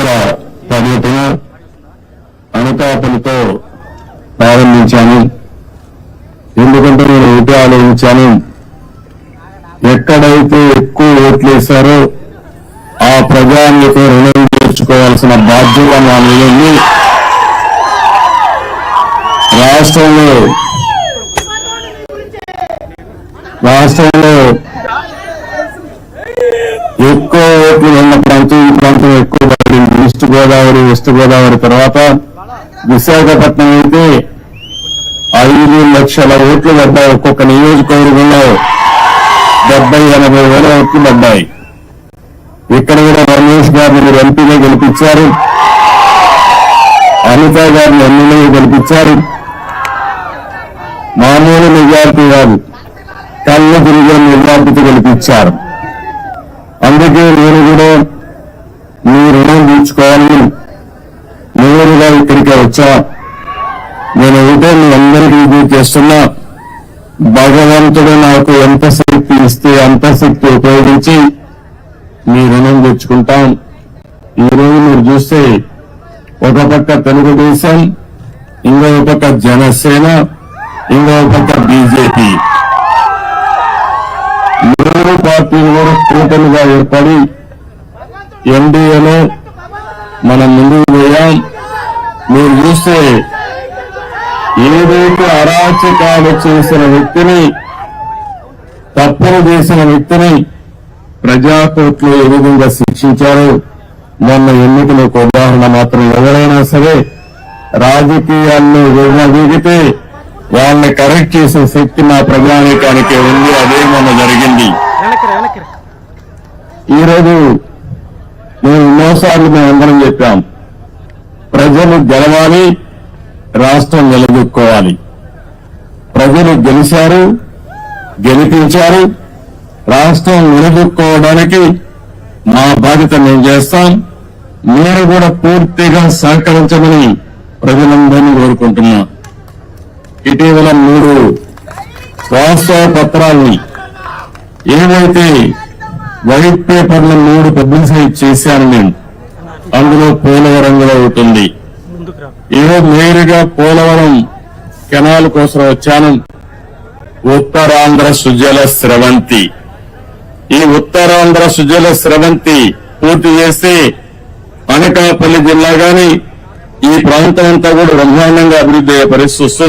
కేంద్ర పర్యటన అనకాపల్లితో ప్రారంభించాను. ఎందుకంటే నేను ఒకటి ఆలోచించాను, ఎక్కడైతే ఎక్కువ ఓట్లు వేశారో ఆ ప్రజానికి రుణం తీర్చుకోవాల్సిన బాధ్యత నా మీద ఉంది. రాష్ట్రంలో ఎక్కువ ఓట్లు ఉన్న ప్రాంతం ఈ ప్రాంతం ఎక్కువ పడింది. ఈస్ట్ గోదావరి, వెస్ట్ గోదావరి తర్వాత విశాఖపట్నం అయితే 5 లక్షల ఓట్లు పడ్డాయి. ఒక్కొక్క నియోజకవర్గంలో 70-80 వేల ఓట్లు పడ్డాయి. ఇక్కడ కూడా రమేష్ గారిని మీరు ఎంపీగా గెలిపించారు, అనిత గారిని ఎమ్మెల్యేగా గెలిపించారు. మామూలు మెజార్టీ కాదు, కళ్ళు తిరిగే మెజార్టీతో గెలిపించారు. అందుకే నేను కూడా మీ రుణం తీర్చుకోవాలని నేరుగా ఇక్కడికే వచ్చా. నేను ఒకటే మీ అందరికీ విజ్ఞప్తి చేస్తున్నా, భగవంతుడు నాకు ఎంత శక్తి ఇస్తే అంత శక్తి ఉపయోగించి మీ రుణం తెచ్చుకుంటాం. ఈరోజు మీరు చూస్తే ఒక పక్క తెలుగుదేశం, ఇంకో పక్క జనసేన, ఇంకో పక్క బీజేపీ, 3 పార్టీలు కూడా కూటమిగా ఏర్పడి ఎన్డీఏలో మనం ముందుకు పోయాం. మీరు చూస్తే ఏదైతే అరాచకాలు చేసిన వ్యక్తిని, తప్పులు చేసిన వ్యక్తిని ప్రజాకోర్టులో ఏ విధంగా శిక్షించారో మొన్న ఎన్నికలకు ఉదాహరణ మాత్రం. ఎవరైనా సరే రాజకీయాల్లో విడిగితే వాళ్ళని కరెక్ట్ చేసే శక్తి మా ప్రజానీకానికి ఉంది. అదే మొన్న జరిగింది. ఈరోజు నేను ఎన్నోసార్లు మేమందరం చెప్పాం, ప్రజలు గెలవాలి, రాష్ట్రం నిలదొక్కోవాలి. ప్రజలు గెలిచారు, గెలిపించారు. రాష్ట్రం నిలదొక్కోవడానికి మా బాధ్యత మేము చేస్తాం. మీరు కూడా పూర్తిగా సహకరించమని ప్రజలందరినీ కోరుకుంటున్నా. ఇటీవల 3 వాస్తవ పత్రాల్ని, ఏవైతే వైట్ పేపర్లు 3 పబ్లిసైజ్ చేశాను నేను, అందులో పోలవరం కూడా అవుతుంది. ఈరోజు నేరుగా పోలవరం కెనాల్ కోసం వచ్చాను. ఉత్తరాంధ్ర సుజల స్రవంతి, ఈ ఉత్తరాంధ్ర సుజల స్రవంతి పూర్తి చేస్తే అనకాపల్లి జిల్లా గాని ఈ ప్రాంతం అంతా కూడా బ్రహ్మాండంగా అభివృద్ధి అయ్యే పరిస్థితి వస్తుంది.